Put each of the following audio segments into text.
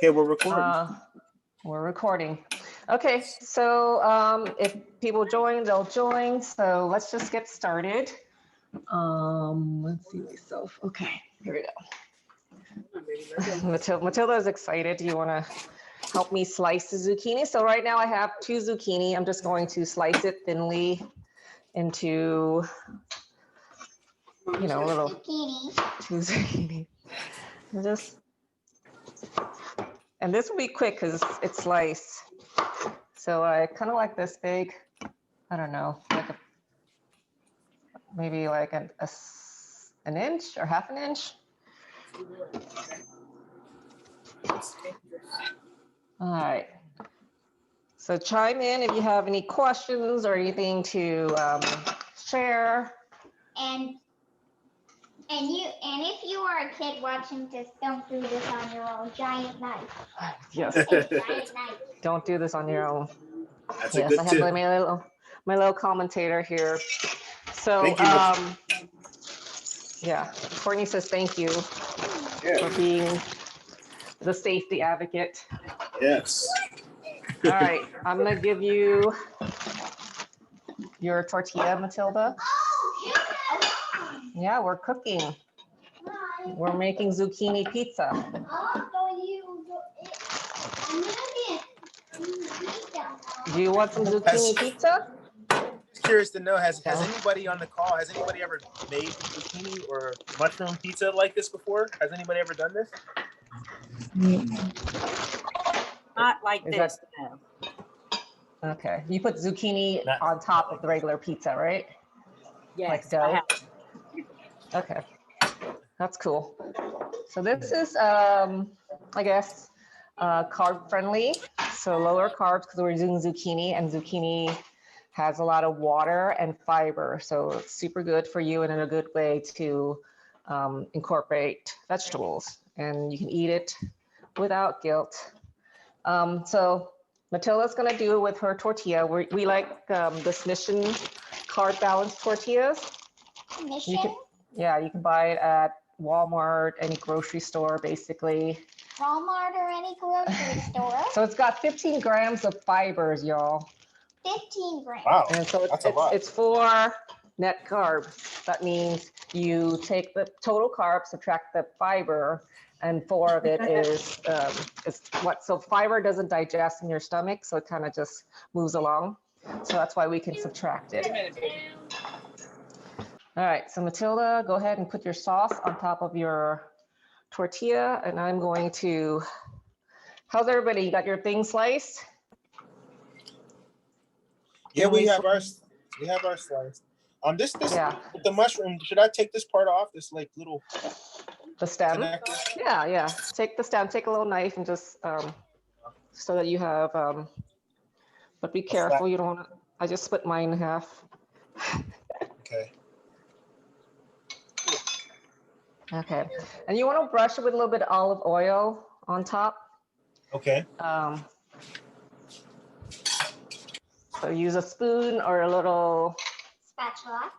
Okay, we're recording. We're recording. Okay, so if people join, they'll join. So let's just get started. Let's see myself. Okay, here we go. Matilda is excited. Do you want to help me slice the zucchini? So right now I have 2 zucchini. I'm just going to slice it thinly into, you know, little 2 zucchini. And this will be quick because it's sliced. So I kind of like this big, I don't know, like maybe like an inch or half an inch. All right. So chime in if you have any questions or anything to share. And if you are a kid watching this, don't do this on your own. Giant knife. Yes. Giant knife. Don't do this on your own. That's Yes, a good I have tip. my little commentator here. So Thank you, yeah, Courtney says thank you Yeah. for being the safety advocate. Yes. All right, I'm gonna give you your tortilla, Matilda. Yeah, we're cooking. We're making zucchini pizza. Do you want some zucchini pizza? Curious to know, has anybody on the call, has anybody ever made zucchini or mushroom pizza like this before? Has anybody ever done this? Not like this, no. Okay, you put zucchini on top of the regular pizza, right? Yes, Like dough? I have. Okay, that's cool. So this is, I guess, carb friendly. So lower carbs because we're using zucchini, and zucchini has a lot of water and fiber. So it's super good for you and in a good way to incorporate vegetables. And you can eat it without guilt. So Matilda's gonna do it with her tortilla. We like this Mission carb balanced tortillas. Mission? You can buy it at Walmart, any grocery store, basically. Walmart or any grocery store. So it's got 15 grams of fibers, y'all. 15 grams. Wow, And so it's 4 net carbs. That means you take the total carbs, subtract the fiber, and 4 of it is what? So fiber doesn't digest in your stomach, so it kind of just moves along. So that's why we can subtract it. All right, so Matilda, go ahead and put your sauce on top of your tortilla, and I'm going to, how's everybody? You got your thing sliced? Yeah, we have our slice. This Yeah. with the mushroom, should I take this part off? This like little The stem? connector? Yeah. Take the stem, take a little knife and just so that you have, but be careful, you don't want to, I just split mine in half. Okay. Okay, and you want to brush it with a little bit of olive oil on top. Okay. So use a spoon or a little Spatula.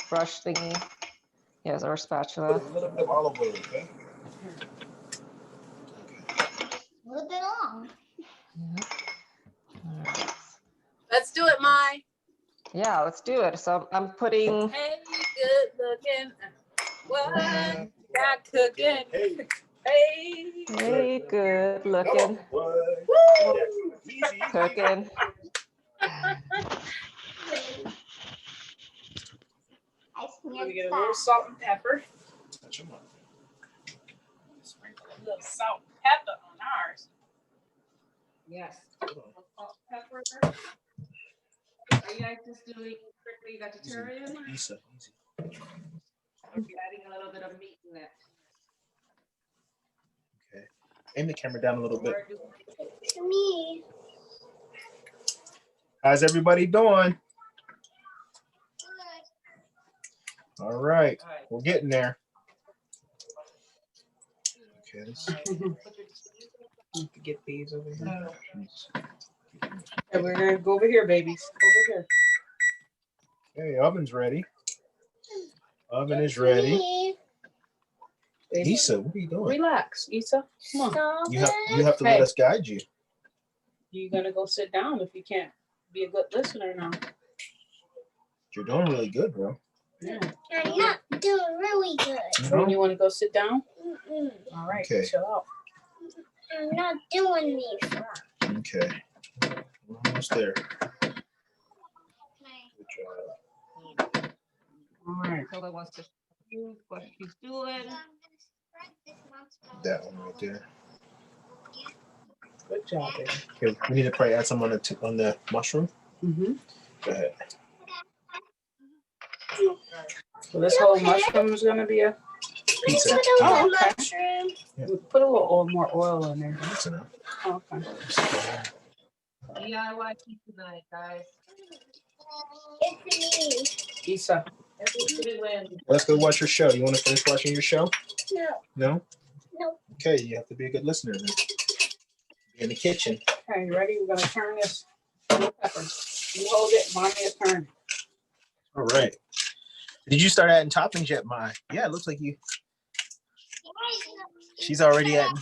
brush thingy. Yes, or a spatula. Put a little bit of olive oil, okay? A little bit long. Right. Let's do it, Mai. Yeah, let's do it. So I'm putting. Hey, good looking. What got cooking? Hey, good looking. Cooking. Let me get a little salt and pepper. Touch them up. Sprinkle a little salt and pepper on ours. Yes. Salt and pepper. Are you guys just doing strictly vegetarian? Easy. Or adding a little bit of meat in it? Okay. Aim the camera down a little bit. To me. How's everybody doing? All right. We're getting there. Okay. Let's Get these over here. And we're gonna go over here, babies. Over here. Okay, oven's ready. Oven is ready. Baby. Issa, what are you doing? Relax, Issa. Come on. You have to let us guide you. You're gonna go sit down if you can't be a good listener now. You're doing really good, bro. Yeah. I'm not doing really good. When you want to go sit down? Mm-mm. All right, Okay. chill out. I'm not doing these. Okay. We're almost there. Good job. All right. Hilda wants to see what she's doing. That one right there. Good job, baby. Okay, we need to probably add some on the mushroom. Mm-hmm. Go ahead. So this whole mushroom is gonna be a Pizza. Oh, okay. Mushroom. We put a little more oil in there. Pizza now. Oh, okay. DIY pizza night, guys. It's me. Issa. Everybody wins. Let's go watch your show. You want to finish watching your show? No. No? No. Okay, you have to be a good listener then. Be in the kitchen. Okay, you ready? We're gonna turn this pepper. You hold it, mommy will turn it. All right. Did you start adding toppings yet, Mai? Yeah, it looks like you. She's already adding.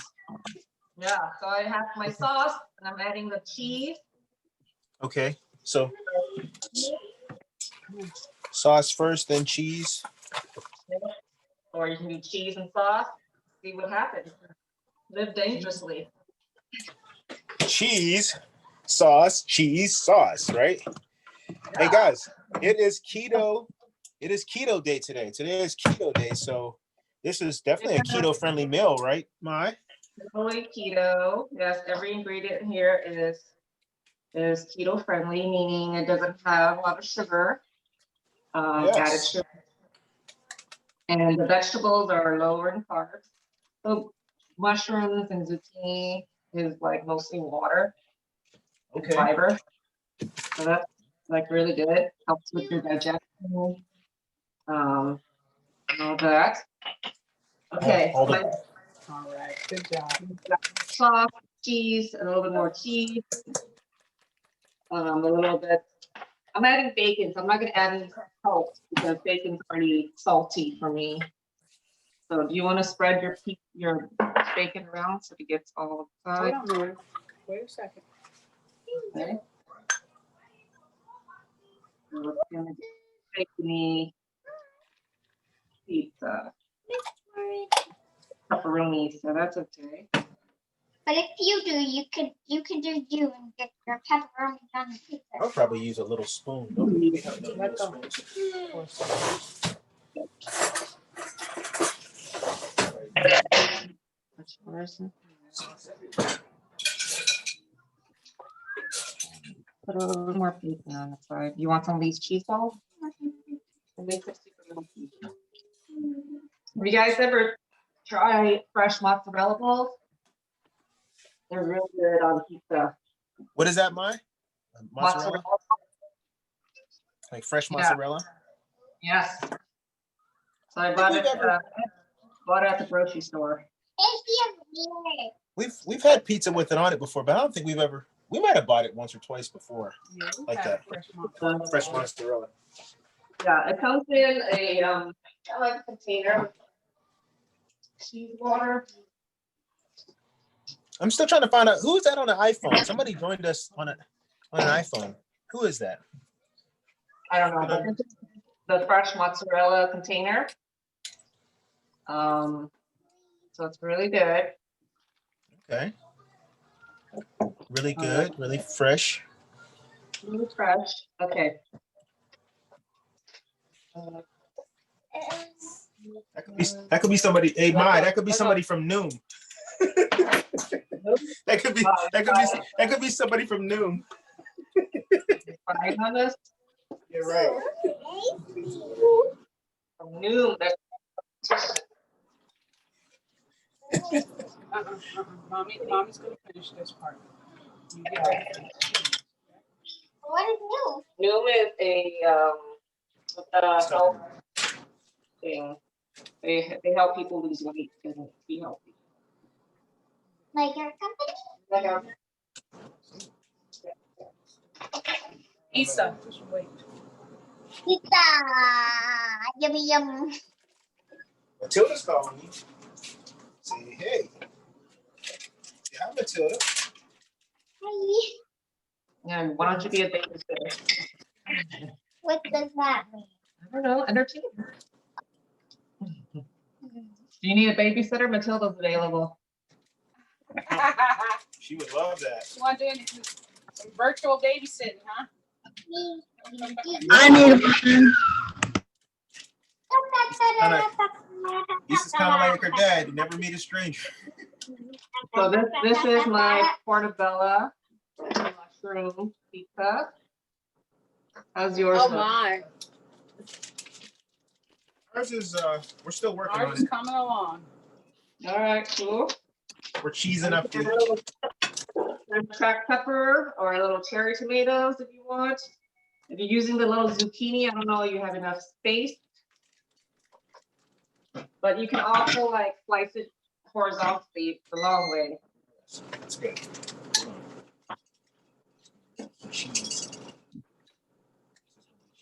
Yeah, so I have my sauce and I'm adding the cheese. Okay, so sauce first, then cheese. Or you can do cheese and sauce. See what happens. Live dangerously. Cheese, sauce, right? Hey guys, it is keto. It is keto day today. Today is keto day, so this is definitely a keto-friendly meal, right, Mai? Totally keto. Yes, every ingredient here is keto friendly, meaning it doesn't have a lot of sugar, Yes. added sugar. And the vegetables are lower in carbs. So mushrooms and zucchini is like mostly water and Okay. fiber. So that's like really good. Helps with your digestion. All that. Okay. All the- All right, good job. Sauce, cheese, a little bit more cheese. A little bit. I'm adding bacon, so I'm not gonna add any salt because bacon's pretty salty for me. So do you want to spread your bacon around so it gets all Hold sides? on, Mary. Wait a second. Okay. So it's gonna be bacony pizza, pepperoni, so that's okay. But if you do, you can do you and get your pepperoni on the pizza. I'll probably use a little spoon. Don't we have no Let little go. spoons? Put a little more pizza on the side. You want some of these cheese balls? Have you guys ever try fresh mozzarella balls? They're really good on pizza. What is that, Mai? Mozzarella? Like fresh Yeah. mozzarella? Yes. So I bought it at the grocery store. We've had pizza with it on it before, but I don't think we might have bought it once or twice before. Yeah, we Like have that. Fresh mozzarella. Yeah, it comes in a like a container with cheese water. I'm still trying to find out who is that on an iPhone. Somebody joined us on an iPhone. Who is that? I don't know, but this is the fresh mozzarella container. So it's really good. Okay. Really good, really fresh. Really fresh. Okay. That could be somebody. Hey, Mai, that could be somebody from Noom. that could be somebody from Noom. Fine on this. You're right. From Noom. Mommy's gonna finish this part. You get ready for this. What is new? Noom is a health thing. They help people lose weight and be healthy. Like your company? Like our Issa, just wait. Pizza! Yummy yum. Matilda's calling me. Say hey. Hi, Matilda. Hi. Yeah, why don't you be a babysitter? What does that mean? I don't know, entertain her. Do you need a babysitter? Matilda's available. She would love that. You want to do some virtual babysitting, huh? I need a friend. Lisa's kind of like her dad. Never meet a stranger. So this is my portabella mushroom pizza. How's yours? Oh look? my, Ours is we're still working ours on is it. coming along. All right, cool. We're cheesing up A the. little cracked pepper or a little cherry tomatoes if you want. If you're using the little zucchini, I don't know, you have enough space. But you can also like slice it horizontally the long way. That's good. Cheese.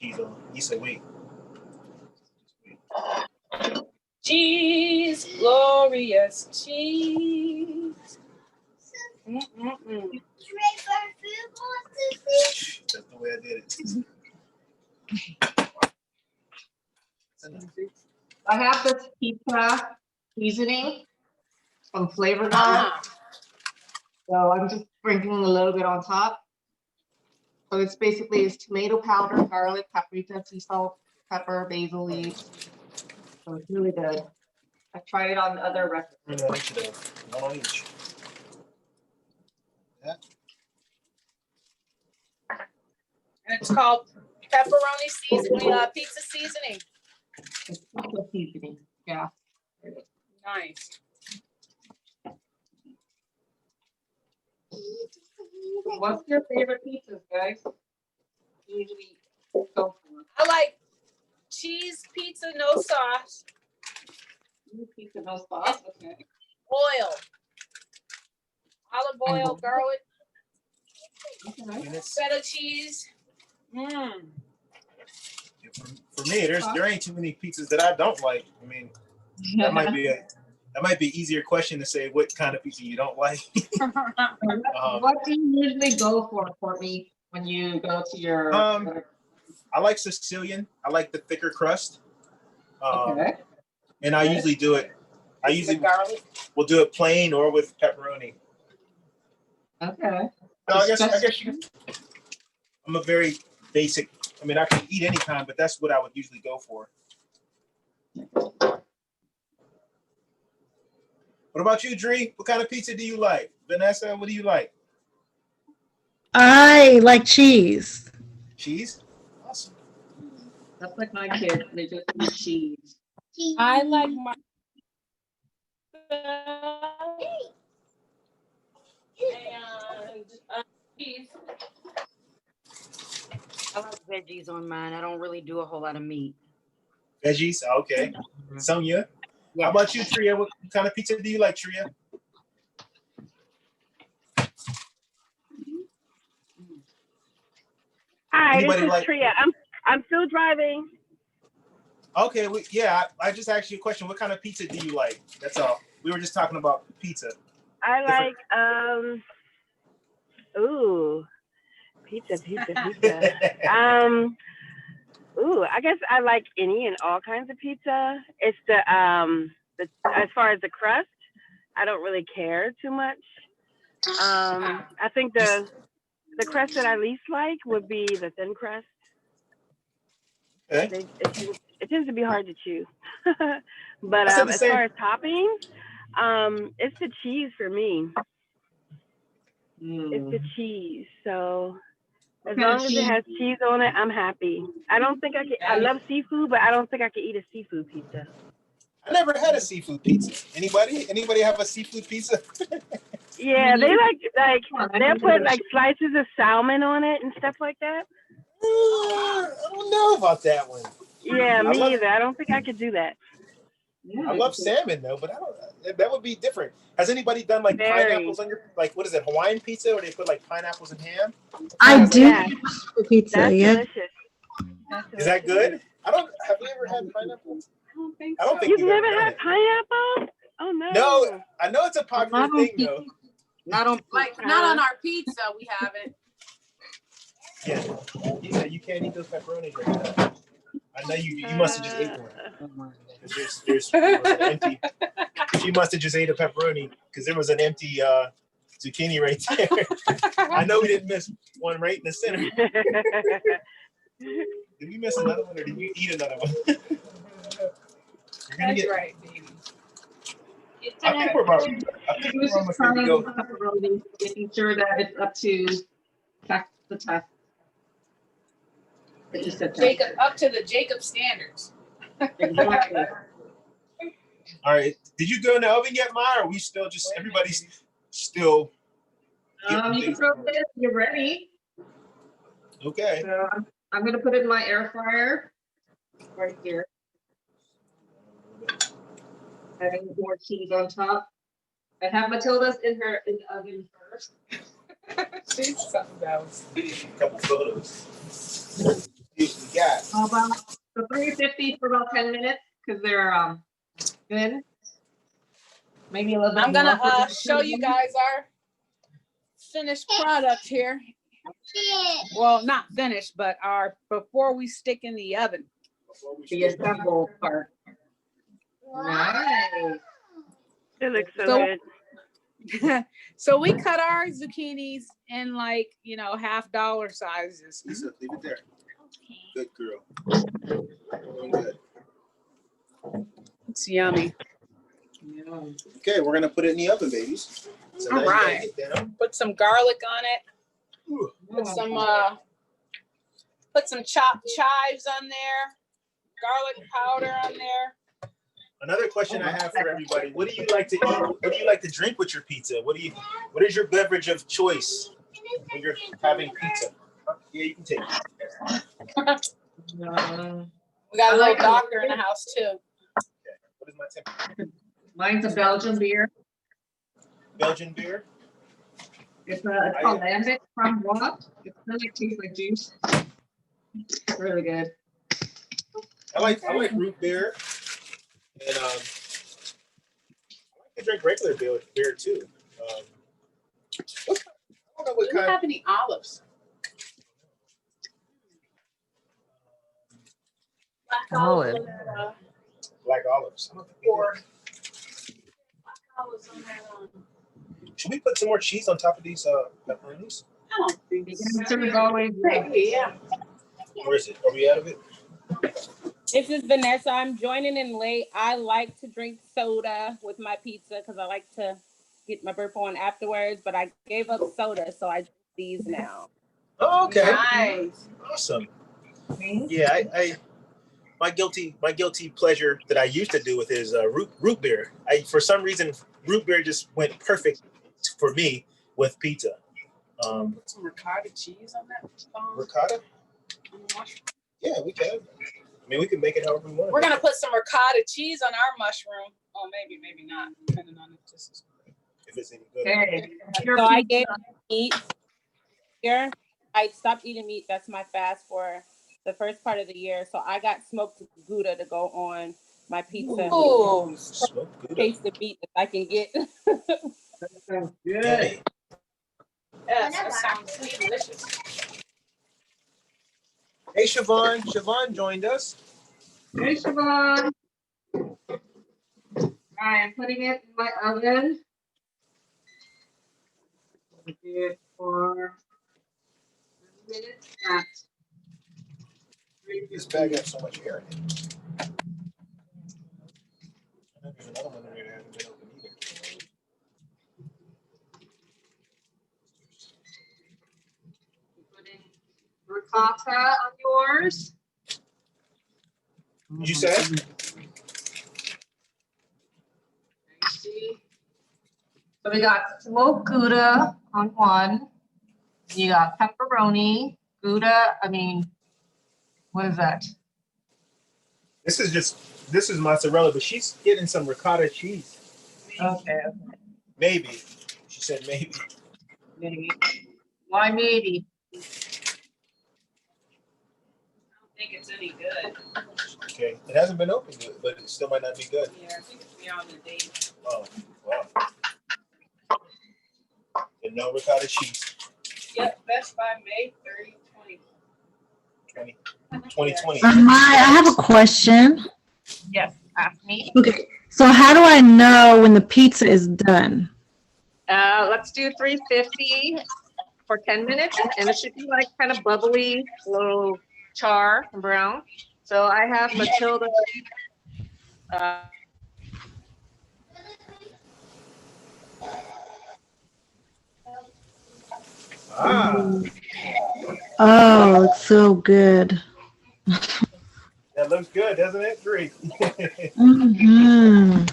Cheese on. Lisa, wait. Cheese, glorious cheese. That's the way I did it. I have this pizza seasoning from Flavor God. Ah, So I'm just sprinkling a little bit on top. So it's basically tomato powder, garlic, paprika, sea salt, pepper, basil leaves. So it's really good. I've tried it on other recipes. One on each. and it's called pepperoni seasoning, pizza seasoning. It's pizza seasoning. Yeah. Nice. What's your favorite pizzas, guys? Usually go for. I like cheese pizza, no sauce, Pizza no sauce. Okay. oil, olive oil, garlic, Okay. feta cheese. For me, there ain't too many pizzas that I don't like. I mean, that might be an easier question to say what kind of pizza you don't like. What do you usually go for, Courtney, when you go to your? I like Sicilian. I like the thicker crust. Okay. And I usually do it. I usually garlic. will do it plain or with pepperoni. Okay. So I guess I'm a very basic. I mean, I can eat any kind, but that's what I would usually go for. What about you, Dree? What kind of pizza do you like? Vanessa, what do you like? I like cheese. Cheese? Awesome. That's like my kids. They just eat cheese. I like my and cheese. I like veggies on mine. I don't really do a whole lot of meat. Veggies? Okay. Sonia? Yeah. How about you, Tria? What kind of pizza do you like, Tria? Hi, Anybody this is like- Tria. I'm still driving. Okay, I just asked you a question. What kind of pizza do you like? That's all. We were just talking about pizza. I like pizza. I guess I like any and all kinds of pizza. It's the as far as the crust, I don't really care too much. I think the crust that I least like would be the thin crust. Okay. It tends to be hard to chew. But I said the as same. far as toppings, it's the cheese for me. It's the cheese. So as long as it has cheese on it, I'm happy. I don't think I can. I love seafood, but I don't think I can eat a seafood pizza. I never had a seafood pizza. Anybody have a seafood pizza? Yeah, they they'll put like slices of salmon on it and stuff like that. I don't know about that one. Yeah, me either. I don't think I could do that. I love salmon though, but I don't. That would be different. Has anybody done like pineapples on your what is it, Hawaiian pizza, where they put like pineapples and ham? I do Yeah. like pizza. That's Yeah. delicious. Is that good? Have you ever had pineapple? I don't think I don't so. think You've we've ever never done had it. pineapple? Oh no. No, I know it's a popular Not on thing pizza. though. Not on Like, pizza. not on our pizza, we haven't. Yeah, he said you can't eat those pepperonis right now. I know you must have just ate one. Oh my. 'Cause there was an empty. She must have just ate a pepperoni because there was an empty zucchini right there. I know we didn't miss one right in the center. Did we miss another one or did you eat another one? You're gonna That's get. right, baby. I think we're about. I think He was we're just almost ready to trying go. pepperoni, making sure that it's up to the test. It just said Jacob, up to the Jacob standards. exactly. All right. Did you go in the oven yet, Ma? Or are we still just everybody's still? You can throw this. You're ready. Okay. So I'm gonna put it in my air fryer right here. Adding more cheese on top. I have Matilda's in the oven first. She's something else. A couple photos. We got. About so 350 for about 10 minutes because they're good. Maybe a little bit I'm gonna more. show you guys our finished product here. Well, not finished, but our before we stick in the oven. the assemble part. Nice. It looks so, So- good. So we cut our zucchinis in like, $50 sizes. Lisa, leave it there. Good girl. Doing good. It's yummy. Okay, we're gonna put it in the oven, babies. So now All you gotta right. get down. Put some garlic on it. Ooh. Put some chopped chives on there. Garlic powder on there. Another question I have for everybody: what do you like to eat? What do you like to drink with your pizza? What is your beverage of choice when you're having pizza? Yeah, you can take it. We got a I little like doctor in the house too. What is my temperature? Mine's a Belgian beer. Belgian beer. It's called Lambic from Watt. It really tastes like juice. It's really good. I like root beer, and I like to drink regular beer too. I don't know what Do we kind. have any olives? Black olives on that, Black olives. I don't think we or do. black olives on that. Should we put some more cheese on top of these pepperonis? I don't think It's always Maybe, yeah. Where is it? Are we out of it? This is Vanessa. I'm joining in late. I like to drink soda with my pizza because I like to get my burp on afterwards, but I gave up soda, so I drink these now. Oh, okay. Nice. Awesome. Yeah, I my guilty pleasure that I used to do with is root beer. For some reason root beer just went perfect for me with pizza. Put some ricotta cheese on that. Ricotta? Yeah, we can. I mean, we can make it however we want. We're gonna put some ricotta cheese on our mushroom. Oh, maybe not, depending on if this is. If it's any good. Hey, So I gave up meat here. I stopped eating meat. That's my fast for the first part of the year. So I got smoked Gouda to go on my pizza. Ooh. Smoked Gouda. Taste the meat that I can get. good. Yummy. Yes, that sounds delicious. Hey, Siobhan. Siobhan joined us. Hey, Siobhan. I am putting it in my oven. Do it for 1 minute at This bag has so much air in it. I know there's another one in there that hasn't been opened either. putting ricotta on yours. Did you say? See? So we got smoked Gouda on one. You got pepperoni, Gouda. What is that? This is mozzarella, but she's getting some ricotta cheese. Okay. Maybe. She said maybe. Maybe. Why maybe? I don't think it's any good. Okay. It hasn't been opened yet, but it still might not be good. Yeah, I think it's beyond the date. Oh, wow. And no ricotta cheese. Yep, Best Buy May 30, 2020. Maya, I have a question. Yes, ask me. Okay, so how do I know when the pizza is done? Let's do 350 for 10 minutes, and it should be like kind of bubbly, a little char and brown. So I have Matilda. Ah, Oh, it's so good. that looks good, doesn't it? Great. Hmm.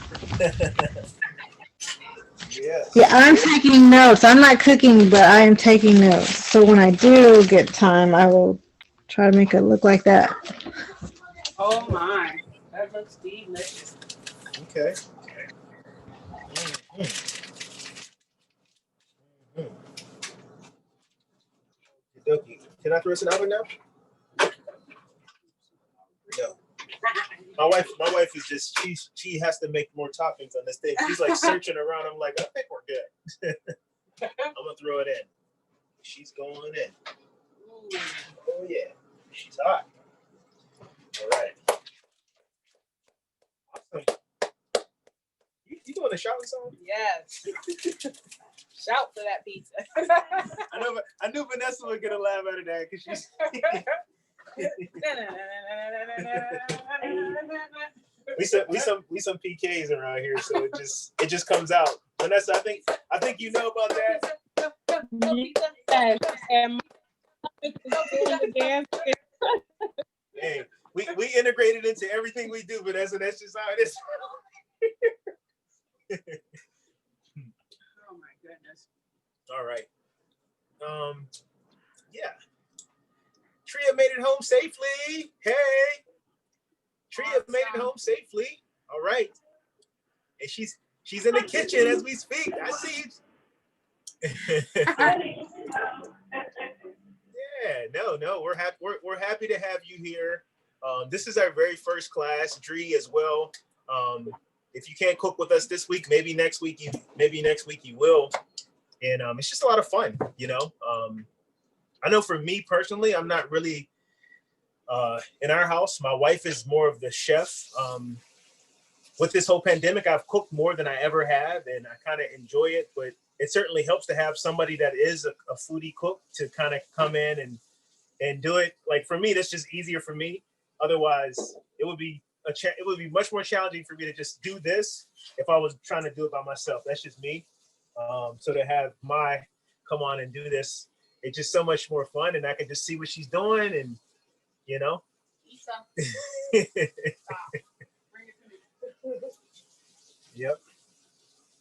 Yes. Yeah, I'm taking notes. I'm not cooking, but I am taking notes. So when I do get time, I will try to make it look like that. Oh my, that looks delicious. Okay. Mm-hmm. Okay. Can I throw this in the oven now? No. My wife is just she has to make more toppings on this thing. She's like searching around. I'm like, I think we're good. I'm gonna throw it in. She's going in. Oh yeah, she's hot. All right. Awesome. You doing a shouting song? Yes. Shout for that pizza. I knew Vanessa would get a laugh out of that because she's. we some PKs around here, so it just comes out. Vanessa, I think you know about that. Yes, and the dance. Hey, we integrated into everything we do, Vanessa. That's just how it is. Oh my goodness. All right. Yeah. Tria made it home safely. Hey. Tria made it home safely. All right. And she's in the kitchen as we speak. I see you. Yeah, no, we're happy to have you here. This is our very first class, Dree as well. If you can't cook with us this week, maybe next week you will. And it's just a lot of fun, you know. I know for me personally, I'm not really in our house. My wife is more of the chef. With this whole pandemic, I've cooked more than I ever have, and I kind of enjoy it. But it certainly helps to have somebody that is a foodie cook to kind of come in and do it. Like for me, that's just easier for me. Otherwise, it would be much more challenging for me to just do this if I was trying to do it by myself. That's just me. So to have Mai come on and do this, it's just so much more fun, and I can just see what she's doing, and you know. Yep.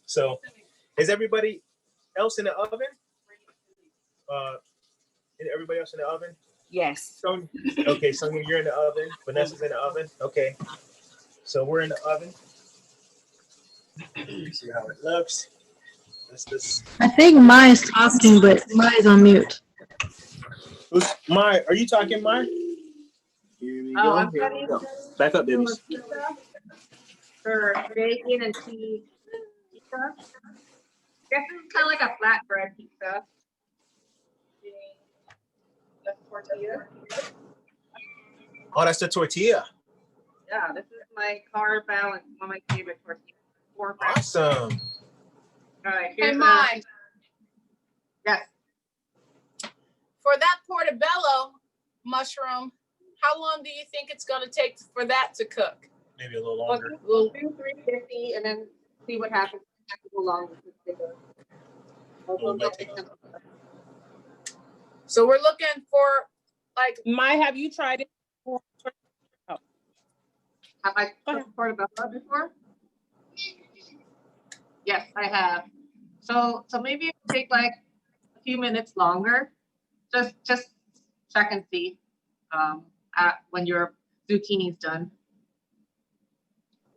So, is everybody else in the oven? Everybody else in the oven? Yes. Sonia? Okay, Sonia, you're in the oven. Vanessa's in the oven. Okay. So we're in the oven. See how it looks. I think Maya's talking, but Maya's on mute. Mai, are you talking, Mai? Here we go. I'm Here we ready. go. Back up, babies. For bacon and cheese pizza. I guess it's kind of like a flatbread pizza. The tortilla. Oh, that's the tortilla. Yeah, this is my carb balance, one of my favorite tortillas. 4 grams. Awesome. All right, Hey, here's Mai, yes. for that portabello mushroom, how long do you think it's going to take for that to cook? Maybe a little We'll longer. do 350 and then see what happens. Go longer. So we're looking for like Mai, have you tried it? Have I cooked portabella before? Yes, I have. So maybe it will take like a few minutes longer. Just check and see when your zucchini's done.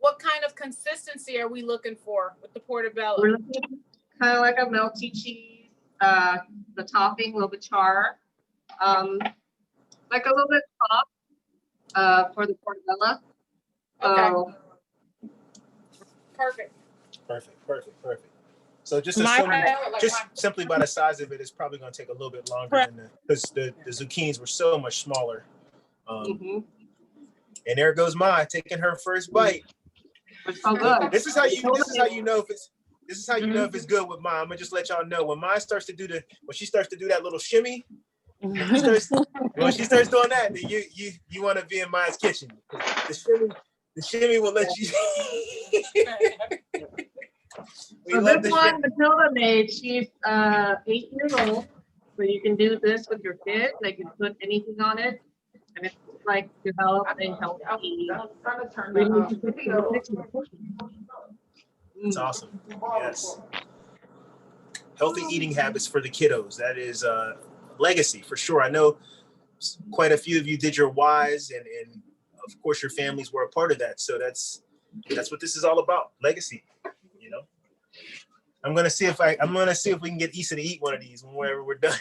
what kind of consistency are we looking for with the portabello? We're looking kind of like a melty cheese. The topping, a little bit char, like a little bit soft for the portabella. So Perfect. Perfect. So just My assuming, bad. just simply by the size of it, it's probably going to take a little bit longer than because the zucchinis were so much smaller. And there goes Mai taking her first bite. It's so good. This is how you know if it's good with Mai. I'm gonna just let y'all know when Mai starts to do when she starts to do that little shimmy. When she starts doing that, then you want to be in Mai's kitchen. The shimmy will let you. So this one Matilda made, she's 8 years old. So you can do this with your kids. They can put anything on it. And it's like develop a healthy relationship to the kitchen. It's awesome. Yes. Healthy eating habits for the kiddos. That is legacy for sure. I know quite a few of you did your Ys, and of course your families were a part of that. So that's what this is all about. Legacy. You know. I'm gonna see if we can get Issa to eat one of these whenever we're done.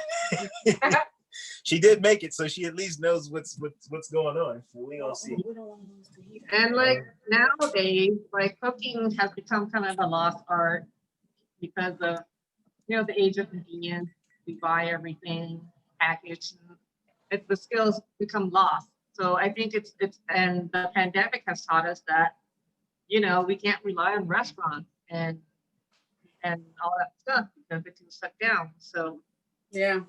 She did make it, so she at least knows what's going on. So we gonna see. And like nowadays, like cooking has become kind of a lost art because of the age of convenience. We buy everything packaged. The skills become lost. So I think it's and the pandemic has taught us that we can't rely on restaurants and all that stuff because it can shut down. So Yeah.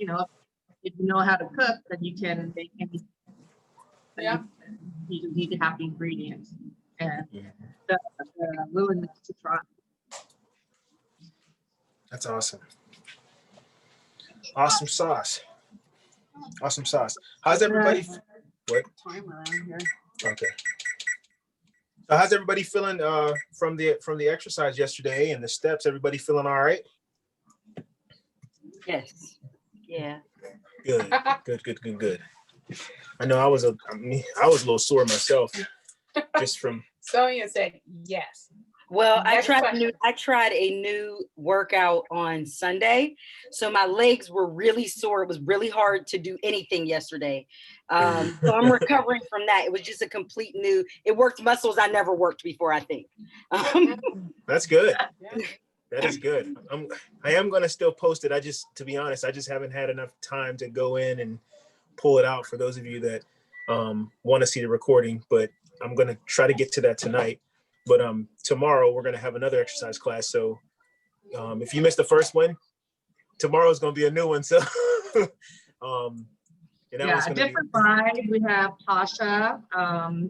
if you know how to cook, then you can make anything. Yeah. You just need to have the ingredients and the willingness to try. That's awesome. Awesome sauce. How's everybody? What? Okay. So how's everybody feeling from the exercise yesterday and the steps? Everybody feeling all right? Yes. Yeah. Good. I know I was a little sore myself, just from. Sonia said yes. Well, I Next tried a new workout on Sunday, so my legs were really sore. It was really hard to do anything yesterday. So I'm recovering from that. It was just a complete new. It worked muscles I never worked before, I think. That's good. That is good. I am gonna still post it. To be honest, I just haven't had enough time to go in and pull it out for those of you that want to see the recording. But I'm gonna try to get to that tonight. But tomorrow we're gonna have another exercise class. So if you missed the first one, tomorrow's gonna be a new one. So a different vibe. We have Tasha,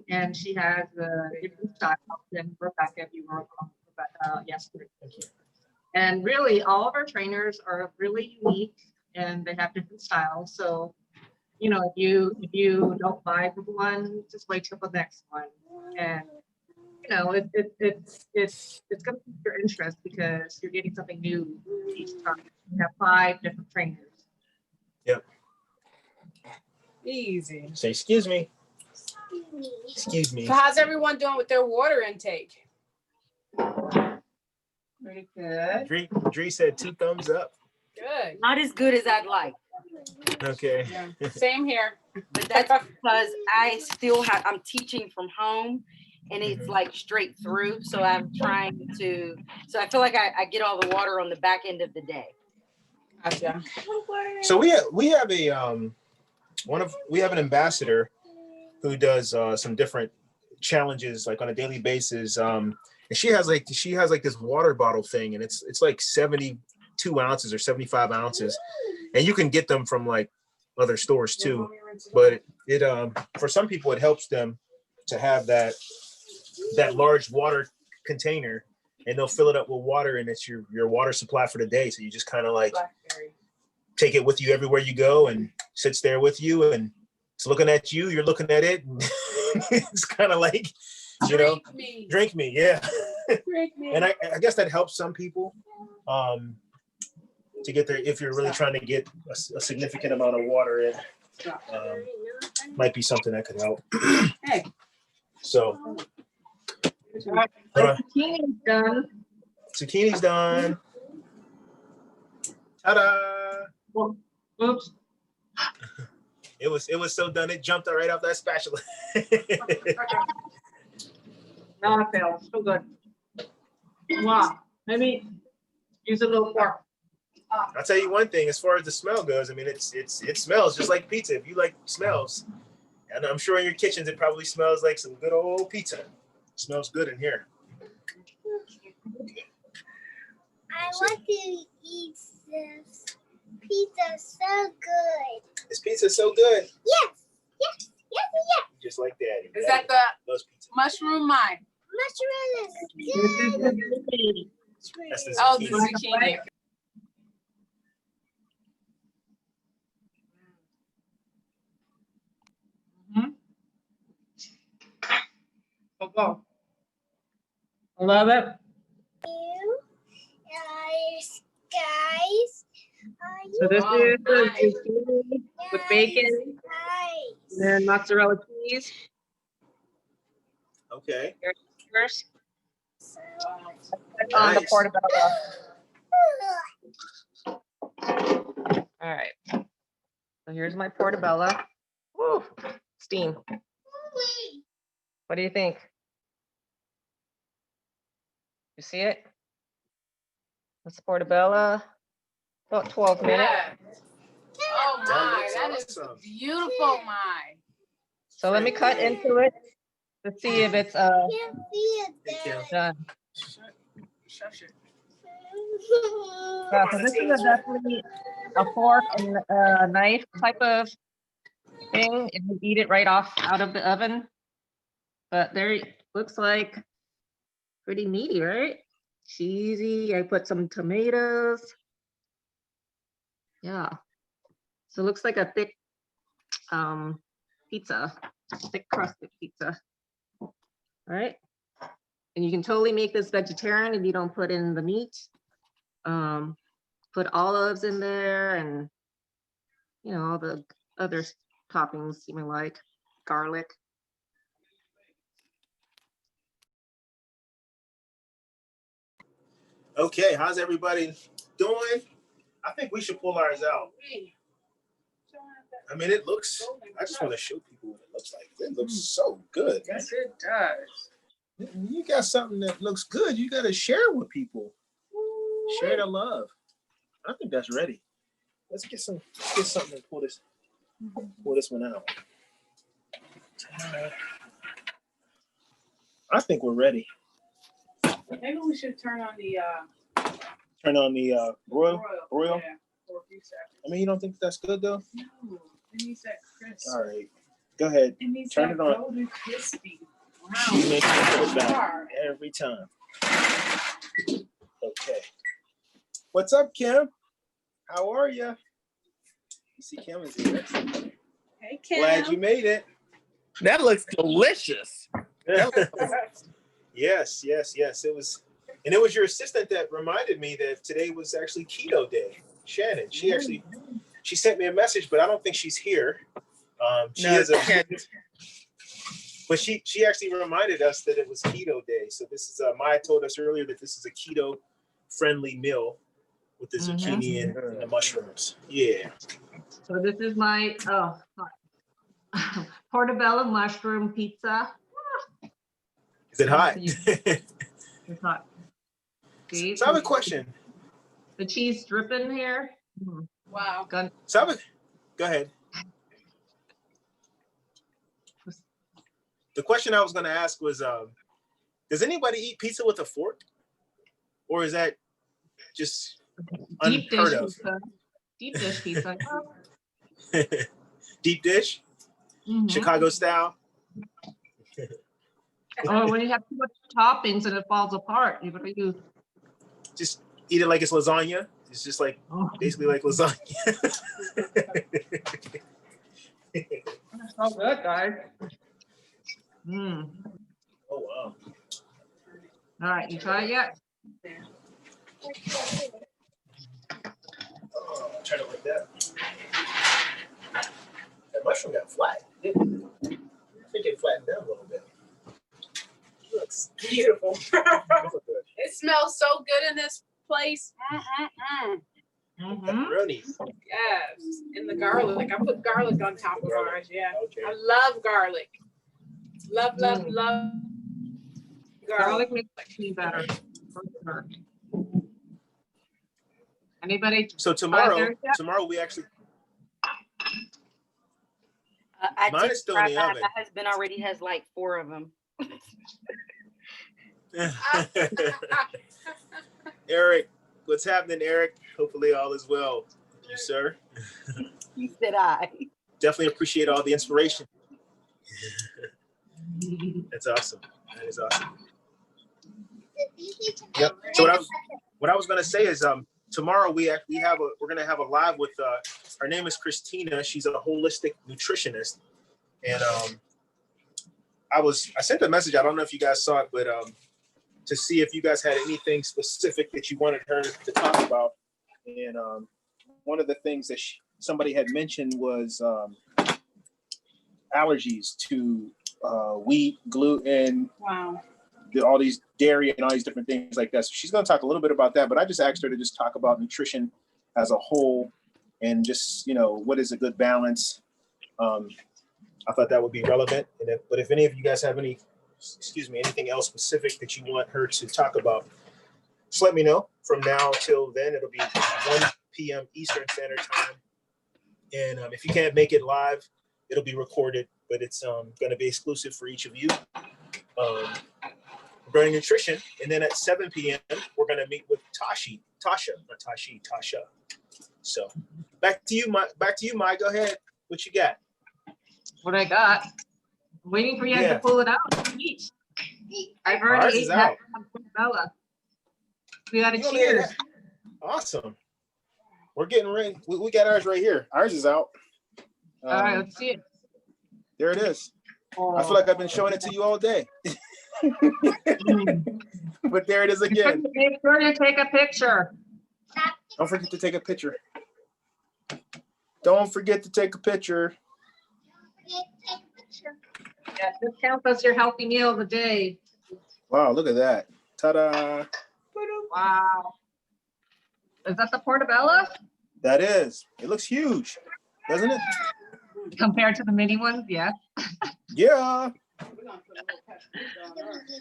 and she has a different style than Rebecca. You were on Rebecca yesterday. And really, all of our trainers are really unique, and they have different styles. So, if you don't vibe with one, just wait till the next one. And it's going to pique your interest because you're getting something new each time. We have 5 different trainers. Yep. Easy. Say excuse me. So how's everyone doing with their water intake? Pretty good. Dree said 2 thumbs up. Good. Not as good as I'd like. Okay. Yeah. Same here. But that's because I'm teaching from home and it's like straight through. So I'm trying to, I feel like I get all the water on the back end of the day. Gotcha. So we have an ambassador who does some different challenges like on a daily basis. And she has like this water bottle thing, and it's like 72 ounces or 75 ounces. And you can get them from like other stores too. But it for some people it helps them to have that large water container, and they'll fill it up with water, and it's your water supply for the day. So you just kind of like take it with you everywhere you go, and sits there with you, and it's looking at you, you're looking at it. And it's kind of like, drink me. Yeah. Drink me. And I guess that helps some people to get there. If you're really trying to get a significant amount of water in, might be something that could help. So Zucchini's done. Zucchini's done. Ta-da! Oops. It was so done. It jumped right off that spatula. Now I feel so good. Wow. Maybe use a little fork. I'll tell you one thing, as far as the smell goes, I mean, it smells just like pizza. If you like smells, and I'm sure in your kitchens, it probably smells like some good old pizza. It smells good in here. I want to eat this. Pizza so good. This pizza's so good. Yes, yes, yes, yes. Just like Daddy. Is that the Loves pizza. mushroom mine? Mozzarella is good. That's the Oh, the zucchini. zucchini. I love it. You guys. So this Oh, is the zucchini with bacon Guys. and then mozzarella cheese. Okay. First, So, On the Nice. portabella. All right. So here's my portabella. Woo, steam. What do you think? You see it? That's portabella. About 12 minutes. Oh my, That that looks is awesome. beautiful, my. So let me cut into it to see if it's can't see it Hey, Kim. done. Shush it. Yeah, so this is definitely a fork and a knife type of thing, and you eat it right off out of the oven. But there it looks like pretty meaty, right? Cheesy. I put some tomatoes. Yeah. So it looks like a thick pizza, thick crusted pizza. All right. And you can totally make this vegetarian if you don't put in the meat. Put olives in there and, you know, all the other toppings you may like, garlic. Okay, how's everybody doing? I think we should pull ours out. I mean, it looks, I just want to show people what it looks like. It looks so good. Yes, it does. You got something that looks good, you got to share with people. Share the love. I think that's ready. Let's get something and pull this one out. I think we're ready. Maybe we should turn on the broil. Yeah, for a few seconds. I mean, you don't think that's good though? No, it needs that crisp. All right, go ahead. It needs Turn that it on. golden crispy. She Wow. makes me put it back every time. Okay. What's up, Kim? How are you? You see Kim is here. Hey, Kim. Glad you made it. That looks delicious. Yes. It was, and it was your assistant that reminded me that today was actually keto day. Shannon. She sent me a message, but I don't think she's here. But she actually reminded us that it was keto day. So this is Maya told us earlier that this is a keto friendly meal with the zucchini and the mushrooms. Yeah. So this is my portabella mushroom pizza. Is it hot? It's hot. See? So I have a question. The cheese dripping here. Wow. Gun. Go ahead. The question I was going to ask was, does anybody eat pizza with a fork? Or is that just Deep dish unheard of? pizza. Deep dish pizza. Deep dish? Mhm. Chicago style? Or when you have too much toppings and it falls apart, you gotta use. Just eat it like it's lasagna. It's just like basically like lasagna. That's so good, guys. Mm. Oh wow. All right, you try it yet? Oh, turn it like that. That mushroom got flat. Didn't it? I think it flattened down a little bit. Looks beautiful. Beautiful good. It smells so good in this place. Pepperoni. Yes. And the garlic. I put garlic on top of ours. Yeah. Okay. I love garlic. Love Garlic makes me better. For sure. Anybody? So tried tomorrow, theirs yet? we actually, I mine did is still try in the that. oven. My husband already has like 4 of them. Eric, what's happening, Eric? Hopefully all is well with you, sir. He said I. Definitely appreciate all the inspiration. That's awesome. That is awesome. Yep. So what I was gonna say is tomorrow we're gonna have a live with her name is Christina. She's a holistic nutritionist, and I sent a message. I don't know if you guys saw it, but to see if you guys had anything specific that you wanted her to talk about. And one of the things that somebody had mentioned was allergies to wheat, gluten, Wow. all these dairy and all these different things like that. So she's going to talk a little bit about that, but I just asked her to just talk about nutrition as a whole and just, what is a good balance. I thought that would be relevant. But if any of you guys have anything else specific that you want her to talk about, just let me know. From now till then, it'll be 1 p.m. Eastern Standard Time. And if you can't make it live, it'll be recorded, but it's going to be exclusive for each of you. Regarding nutrition, and then at 7 p.m. we're going to meet with Tasha. So back to you, Mai. Go ahead. What you got? What I got? I'm waiting for you guys to pull it out. Eat. I've Ours already is ate that out. Bella. We got a You only cheers. had Awesome. We're getting ready. We got ours right here. Ours is out. All right, let's see it. There it is. I feel like I've been showing it to you all day. But there it is again. Make sure you take a picture. Don't forget to take a picture. Don't forget to take a picture. Yeah, this counts as your healthy meal of the day. Wow, look at that. Ta-da. Wow. Is that the portabella? That is. It looks huge, doesn't it? Compared to the mini ones, yeah. Yeah.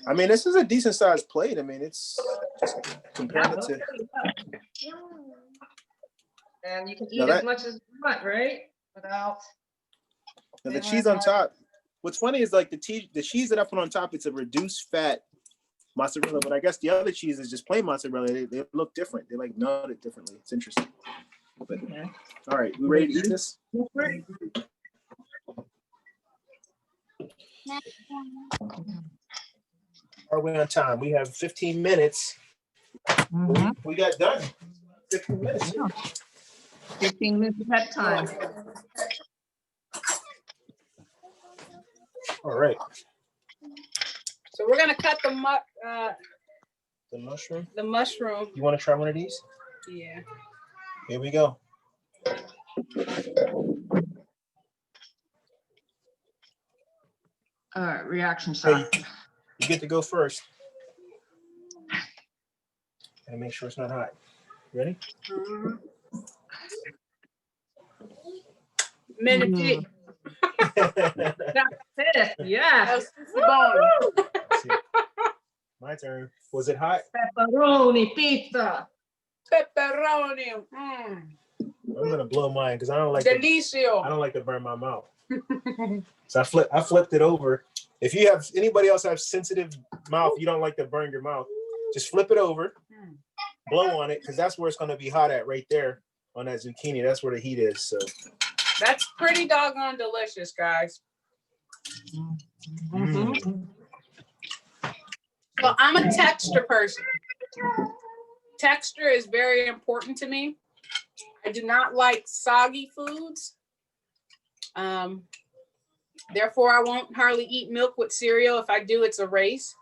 I mean, this is a decent sized plate. I mean, it's just comparing it to. And you can eat Now that- as much as you want, right? Without. Now the cheese on top. What's funny is like the cheese that I put on top, it's a reduced fat mozzarella, but I guess the other cheese is just plain mozzarella. They look different. They like melted differently. It's interesting. But all right, we ready to eat this? Are we on time? We have 15 minutes. We got done. 15 minutes. 15 minutes ahead of time. All right. So we're gonna cut the mushroom. the mushroom. You want to try one of these? Yeah. Here we go. All right, reaction shot. Hey, you get to go first. Gotta make sure it's not hot. Ready? Minute. That's it. Yeah. My turn. Was it hot? Pepperoni pizza. Pepperoni. I'm gonna blow mine because I don't like. Delicio. I don't like to burn my mouth. So I flipped it over. If anybody else have sensitive mouth, you don't like to burn your mouth, just flip it over, blow on it, because that's where it's gonna be hot at right there on that zucchini. That's where the heat is. So That's pretty doggone delicious, guys. So I'm a texture person. Texture is very important to me. I do not like soggy foods. Therefore, I won't hardly eat milk with cereal. If I do, it's a race.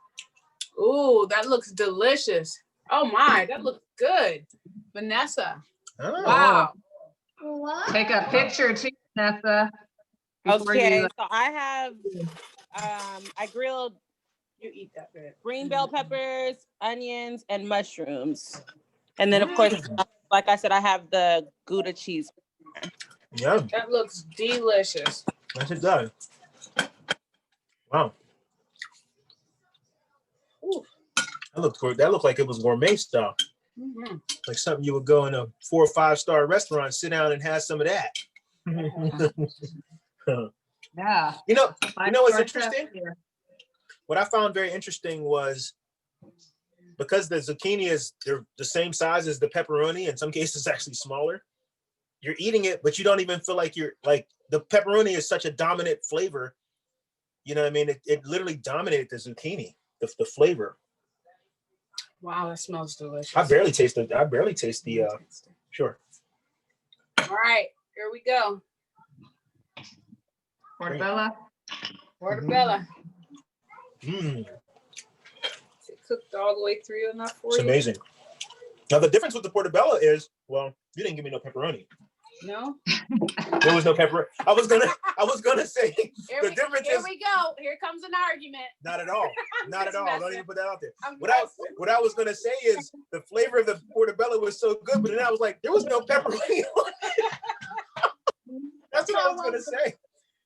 Ooh, that looks delicious. Oh my, that looks good. Vanessa. Oh. Wow. Take a picture too, Vanessa. Okay, So I have, I grilled You eat that bit. green bell peppers, onions, and mushrooms. And then of course, like I said, I have the Gouda cheese. Yeah, That looks delicious. that's it done. Wow. Ooh. That looked like it was gourmet style. Like something you would go in a 4 or 5 star restaurant, sit down and have some of that. Yeah. You know what's Five-star chef interesting? here. What I found very interesting was because the zucchini they're the same size as the pepperoni, in some cases actually smaller. You're eating it, but you don't even feel like you're like the pepperoni is such a dominant flavor. You know what I mean? It literally dominated the zucchini, the flavor. Wow, that smells delicious. I barely taste the sure. All right, here we go. Portabella. Portabella. Mm, Is it cooked all the way through enough for it's you? amazing. Now the difference with the portabella is, well, you didn't give me no pepperoni. No? There was no pepperoni. I was gonna say the difference Here is we go. Here comes an argument. not at all. Not at Just all. Don't messing. even put that out there. I'm What I messing. was gonna say is the flavor of the portabella was so good, but then I was like, there was no pepperoni on it. That's what I was gonna say.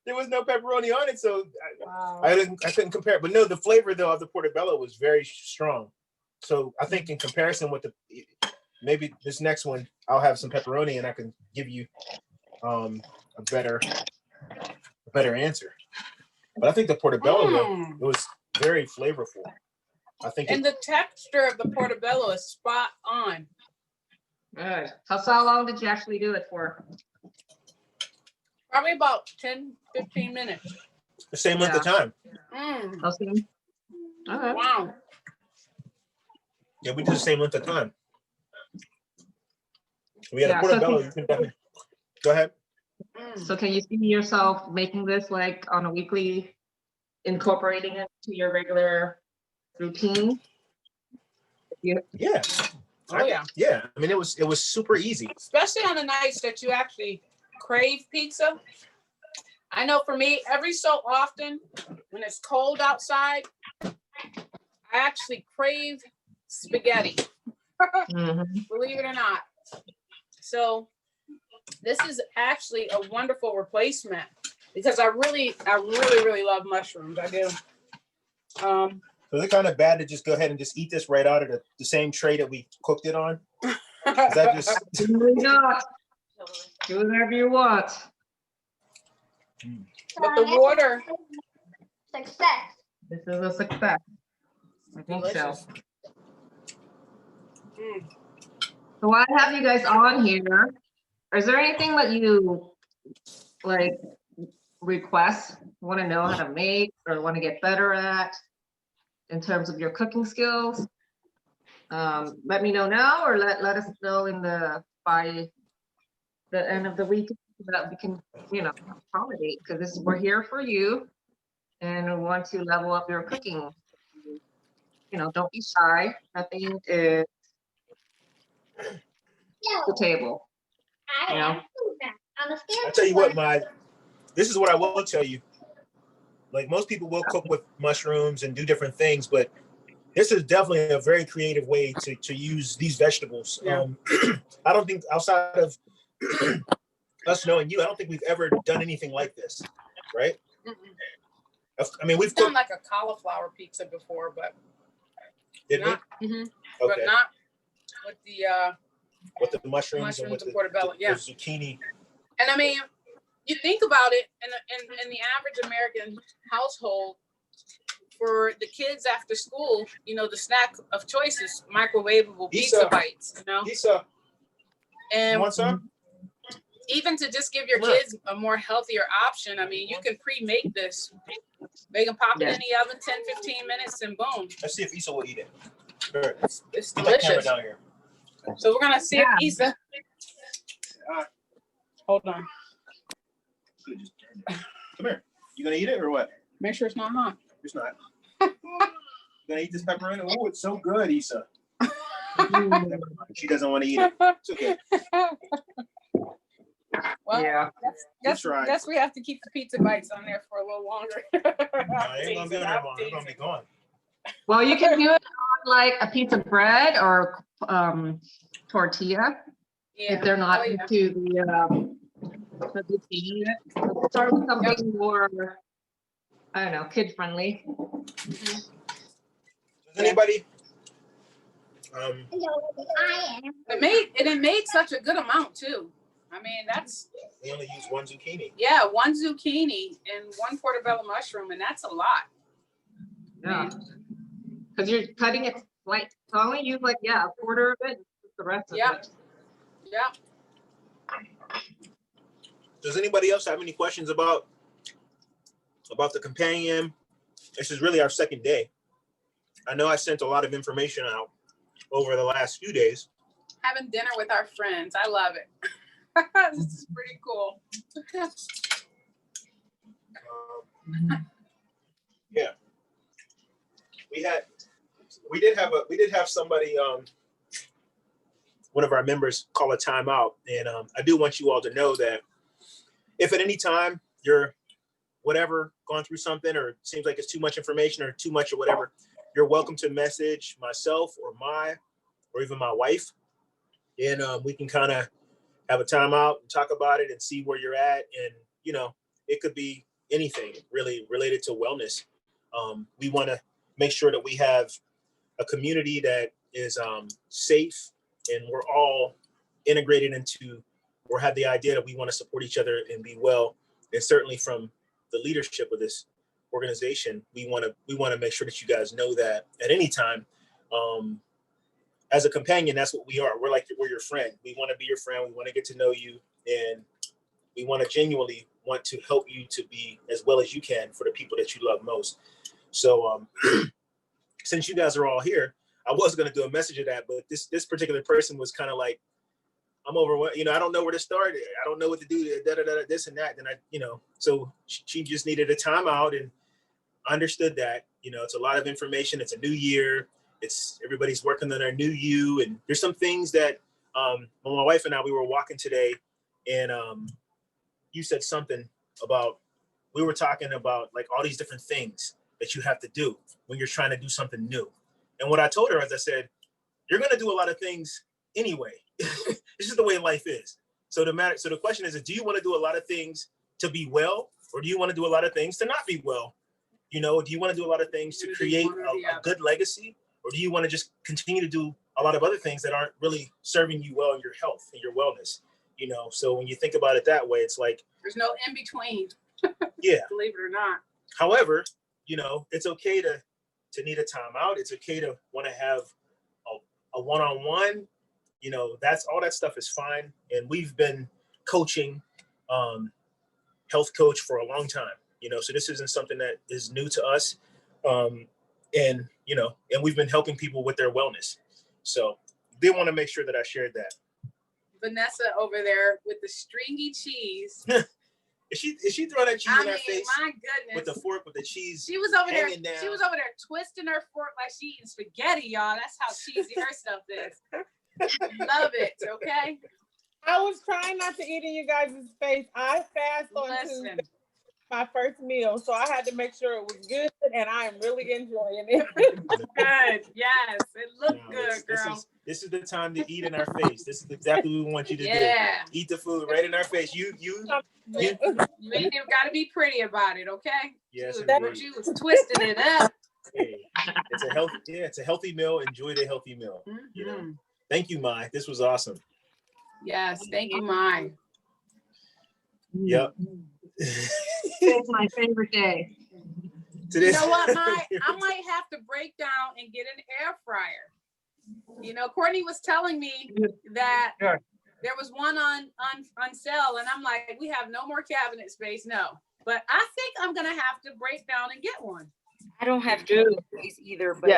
There was no pepperoni on it, so Wow. I couldn't compare. But no, the flavor though of the portabella was very strong. So I think in comparison with maybe this next one, I'll have some pepperoni and I can give you a better answer. But I think the portabella though, it was very flavorful. I think And the texture of the portabello is spot on. Good. So how long did you actually do it for? Probably about 10, 15 minutes. the same length of time. Mm. Okay. Okay. Wow. Yeah, we did the same length of time. We had Yeah, a so portabello. You can definitely go ahead. So can you see yourself making this like on a weekly, incorporating it to your regular routine? Yeah. Oh yeah. Yeah. I mean, it was super easy. Especially on the nights that you actually crave pizza. I know for me, every so often when it's cold outside, I actually crave spaghetti. Believe it or not. So this is actually a wonderful replacement because I really love mushrooms. I do. So is it kind of bad to just go ahead and just eat this right out of the same tray that we cooked it on? Is that just Absolutely not. Do whatever you want. But the water. Success. This is a success. I think Delicious. so. So while I have you guys on here, is there anything that you like request, want to know how to make or want to get better at in terms of your cooking skills? Let me know now or let us know by the end of the week so that we can, accommodate because we're here for you and we want to level up your cooking. Don't be shy. Nothing is the table. I tell you what, this is what I will tell you. Like most people will cook with mushrooms and do different things, but this is definitely a very creative way to use these vegetables. Yeah. I don't think outside of us knowing you, I don't think we've ever done anything like this, right? I mean, we've done cooked like a cauliflower pizza before, but did not, we? but Okay. not with the Mushrooms and with and portabello. the Yeah. zucchini. And I mean, you think about it in the average American household, for the kids after school, the snack of choice is microwavable pizza bites, Pizza. And You want some? even to just give your kids a more healthier option, I mean, you can pre-make this. They can pop it in the oven 10, 15 minutes and boom. Let's see if Issa will eat it. Sure. It's Get that camera delicious. down here. So we're gonna see if Issa. Hold on. Come here. You gonna eat it or what? Make sure it's not hot. It's not. You gonna eat this pepperoni? Oh, it's so good, Issa. She doesn't want to eat it. It's okay. Well, Yeah. guess we have to keep the pizza bites on there for a little longer. I ain't gonna be on there long. It's gonna be gone. Well, you can do it on like a piece of bread or tortilla if they're not into the zucchini. Start with something more, I don't know, kid friendly. Does anybody I am. It made such a good amount too. I mean, that's, We only use one zucchini. yeah, one zucchini and one portabella mushroom, and that's a lot. Yeah. Because you're cutting it like, so I only use like, yeah, a quarter of it, the rest of Yeah. it. Yeah. Does anybody else have any questions about the companion? This is really our second day. I know I sent a lot of information out over the last few days. Having dinner with our friends. I love it. This is pretty cool. Yeah, we did have somebody, one of our members call a timeout, and I do want you all to know that if at any time you're whatever going through something, or it seems like it's too much information or too much or whatever, you're welcome to message myself or even my wife, and we can kind of have a timeout and talk about it and see where you're at. And it could be anything really related to wellness. We want to make sure that we have a community that is safe, and we're all integrated into, or have the idea that we want to support each other and be well. And certainly from the leadership of this organization, we want to make sure that you guys know that at any time, as a companion, that's what we are. We're your friend. We want to be your friend. We want to get to know you, and we want to genuinely want to help you to be as well as you can for the people that you love most. So since you guys are all here, I was going to do a message of that, but this particular person was kind of like, I'm overwhelmed. I don't know where to start. I don't know what to do. This and that. And so she just needed a timeout, and understood that, it's a lot of information. It's a new year. Everybody's working on their new you. And there's some things that, when my wife and I, we were walking today, and you said something about, we were talking about like all these different things that you have to do when you're trying to do something new. And what I told her, as I said, you're going to do a lot of things anyway. This is the way life is. So the question is, do you want to do a lot of things to be well, or do you want to do a lot of things to not be well? Do you want to do a lot of things to create a good legacy, or do you want to just continue to do a lot of other things that aren't really serving you well in your health and your wellness? So when you think about it that way, it's like There's no in between. Yeah. Believe it or not. However, it's okay to need a timeout. It's okay to want to have a one-on-one. That's all, that stuff is fine. And we've been coaching, health coach for a long time. So this isn't something that is new to us. And we've been helping people with their wellness. So they want to make sure that I shared that. Vanessa over there with the stringy cheese. Is she throwing that cheese in our face? My goodness. With the fork with the cheese. She was over there. Down. She was over there twisting her fork like she eating spaghetti, y'all. That's how cheesy her stuff is. Love it. Okay. I was trying not to eat in you guys' face. I fast on Tuesday, my first meal, so I had to make sure it was good, and I am really enjoying it. Good. Yes, it looked good, girl. This is the time to eat in our face. This is exactly what we want you to do. Eat the food right in our face. You ain't even got to be pretty about it, okay? Yes, you was twisting it up. Hey, it's a healthy meal. Enjoy the healthy meal. Mm-hmm. Thank you, Mai. This was awesome. Yes, thank you, Mai. Yep. It's my favorite day. You know what, Mai? I might have to break down and get an air fryer. Courtnee was telling me that there was one on sale, and I'm like, we have no more cabinet space. No, but I think I'm gonna have to break down and get one. I don't have cabinet space either, but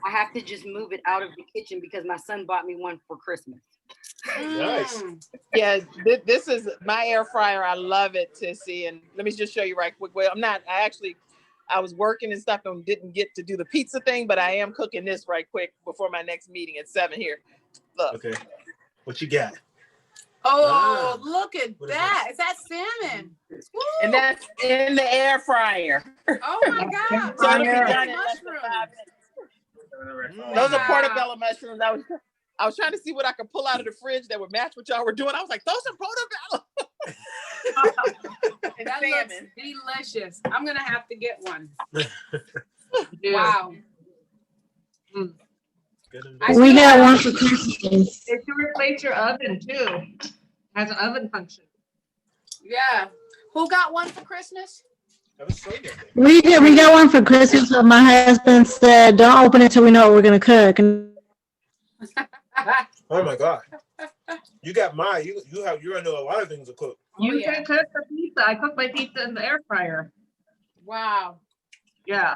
I have to just move it out of the kitchen because my son bought me one for Christmas. Nice. Yeah, this is my air fryer. I love it, Tissy. And let me just show you right quick. Well, I was working and stuff and didn't get to do the pizza thing, but I am cooking this right quick before my next meeting at 7 here. Look. Okay. What you got? Oh, look at that. Is that salmon? Woo. And that's in the air fryer. Oh my God. So it'll be done in less than 5 minutes. Those are portabella mushrooms. I was trying to see what I could pull out of the fridge that would match what y'all were doing. I was like, those are portabella. That looks delicious. I'm gonna have to get one. Wow. We got one for Christmas. It can replace your oven too. Has an oven function. Yeah. Who got one for Christmas? We got one for Christmas, but my husband said, "Don't open it till we know what we're gonna cook." And Oh my God. You got mine. You gonna know a lot of things to cook. You can cook the pizza. I cook my pizza in the air fryer. Wow. Yeah.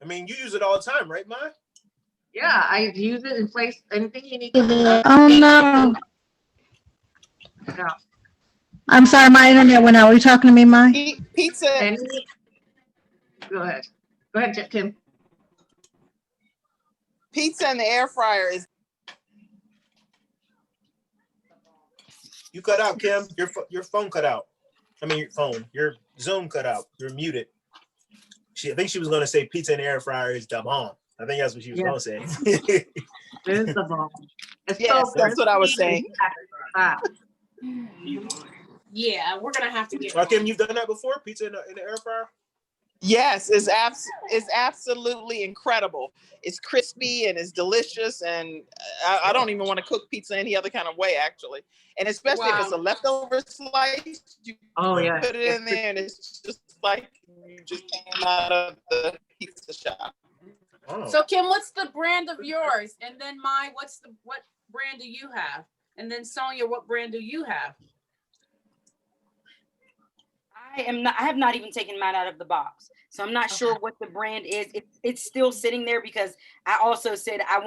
I mean, you use it all the time, right, Ma? Yeah, I use it in place anything you need. oh no! Yeah. I'm sorry, my internet went out. Were you talking to me, Mike? Pizza. Go ahead. Go ahead, Kim. Pizza in the air fryer is. You cut out, Kim. Your phone cut out. I mean, your Zoom cut out. You're muted. I think she was going to say pizza in the air fryer is the bomb. I think that's what she was going to say. It is the bomb. Yes, that's what I was saying. Yeah, we're gonna have to get. Kim, you've done that before? Pizza in the air fryer? Yes, it's absolutely incredible. It's crispy and it's delicious, and I don't even want to cook pizza any other kind of way, actually. And especially if it's a leftover slice, you put it in there, and it's just like you just came out of the pizza shop. Oh. So Kim, what's the brand of yours? And then what brand do you have? And then Sonia, what brand do you have? I have not even taken mine out of the box. So I'm not sure what the brand is. It's still sitting there because I also said I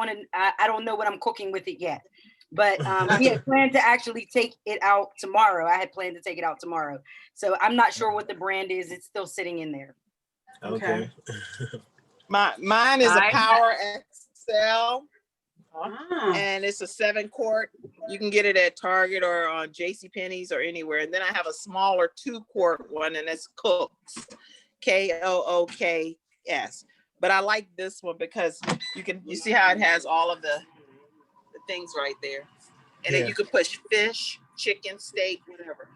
don't know what I'm cooking with it yet. But we had planned to actually take it out tomorrow. I had planned to take it out tomorrow. So I'm not sure what the brand is. It's still sitting in there. Okay. Mine is a Power XL. And it's a 7-quart. You can get it at Target or on JCPenney's or anywhere. And then I have a smaller 2-quart one, and it's Cooks, KOOKS. But I like this one because you see how it has all of the things right there, and then you can push fish, chicken, steak, whatever.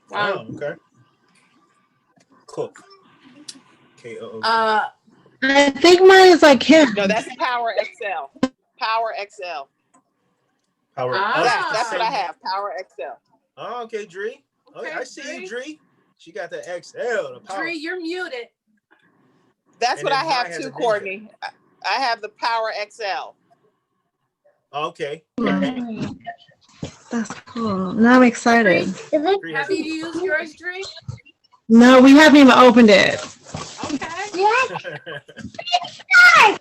Wow. Oh, okay. Cook. KOOK. I think mine is like him. No, that's Power XL. Power XL. That's what I have. Power XL. Oh, okay, Dree. Okay, I see you, Dree. She got the XL. The power. Dree, you're muted. That's what I have too, Courtney. I have the Power XL. Okay. That's cool. Now I'm excited. Have you used yours, Dree? No, we haven't even opened it. Okay.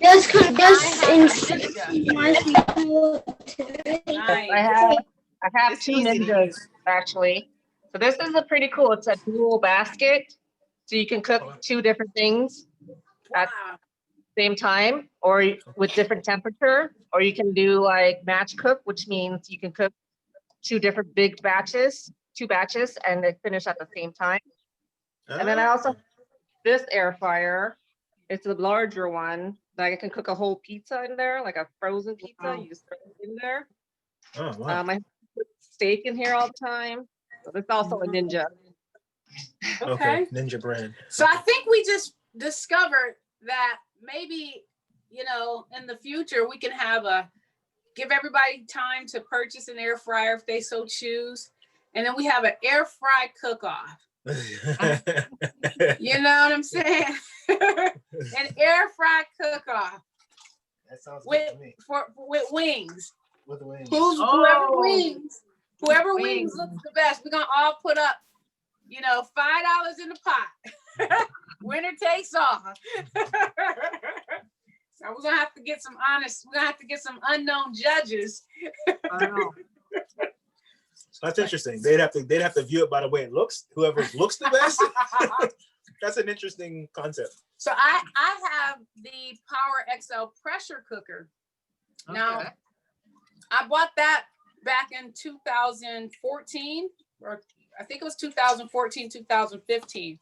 That's I have two ninjas actually. So this is a pretty cool. It's a dual basket, so you can cook two different things at the same time, or with different temperature, or you can do like match cook, which means you can cook two different big batches, and they finish at the same time. And then I also have this air fryer. It's a larger one. Like I can cook a whole pizza in there, like a frozen pizza. You just throw it in there. Oh, wow. I put steak in here all the time. So this is also a Ninja. Okay, Ninja brand. So I think we just discovered that maybe, in the future we can give everybody time to purchase an air fryer if they so choose. And then we have an air fry cook-off. You know what I'm saying? An air fry cook-off. That sounds with, good to me. With wings. With wings. Whoever wings looks the best. We're gonna all put up, $5 in the pot. Winner takes all. So we're gonna have to get some unknown judges. I know. That's interesting. They'd have to view it by the way it looks. Whoever looks the best. That's an interesting concept. So I have the Power XL pressure cooker. Okay. Now I bought that back in 2014, or I think it was 2014, 2015.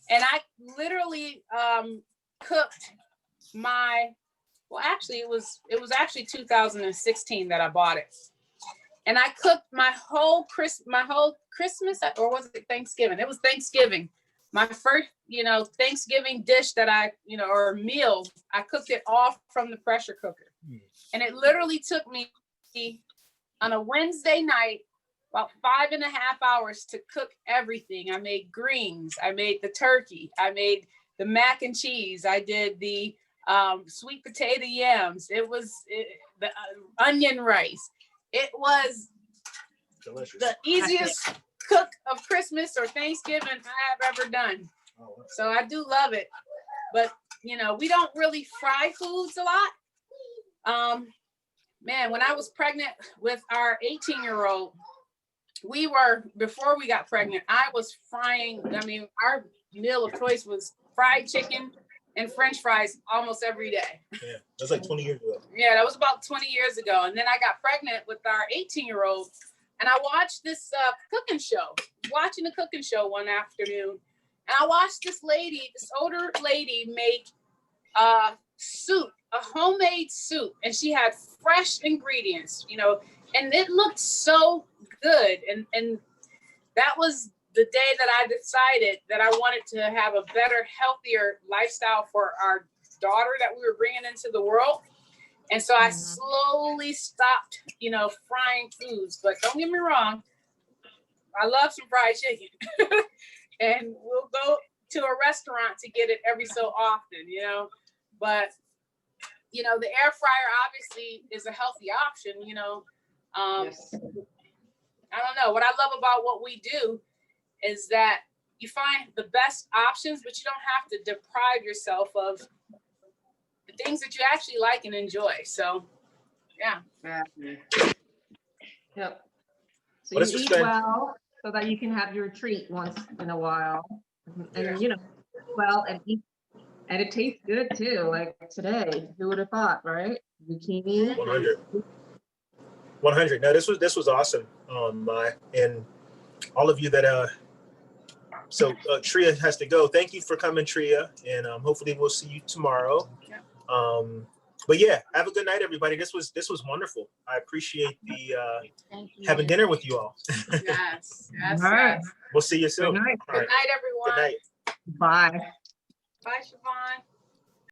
And I literally cooked it was actually 2016 that I bought it. And I cooked my whole Christmas, or was it Thanksgiving? It was Thanksgiving. My first, Thanksgiving dish that or meal, I cooked it all from the pressure cooker. And it literally took me on a Wednesday night about 5.5 hours to cook everything. I made greens, I made the turkey, I made the mac and cheese, I did the sweet potato yams, the onion rice. It was delicious. The easiest cook of Christmas or Thanksgiving I have ever done. So I do love it. But you know, we don't really fry foods a lot. Man, when I was pregnant with our 18-year-old, before we got pregnant, I was frying. I mean, our meal of choice was fried chicken and French fries almost every day. Yeah, that's like 20 years ago. Yeah, that was about 20 years ago. And then I got pregnant with our 18-year-old, and I watched this cooking show, watching a cooking show one afternoon. And I watched this older lady make soup, a homemade soup, and she had fresh ingredients, you know, and it looked so good. And that was the day that I decided that I wanted to have a better, healthier lifestyle for our daughter that we were bringing into the world. And so I slowly stopped, you know, frying foods. But don't get me wrong, I love some fried chicken. And we'll go to a restaurant to get it every so often, you know. But, you know, the air fryer obviously is a healthy option, you know. Yes. I don't know. What I love about what we do is that you find the best options, but you don't have to deprive yourself of the things that you actually like and enjoy. So, yeah. Yep. So Well, you eat well so that you can have your treat once in a while. And you know, well, and eat, and it tastes good too. Like today, who would have thought, right? Zucchini. 100. No, this was awesome. And all of you that so Tria has to go. Thank you for coming, Tria, and hopefully we'll see you tomorrow. But yeah, have a good night, everybody. This was wonderful. I appreciate the having dinner with you all. Yes. All right. Yes. We'll see you soon. Good night. All right. Good night, everyone. Good night. Bye. Bye, Siobhan.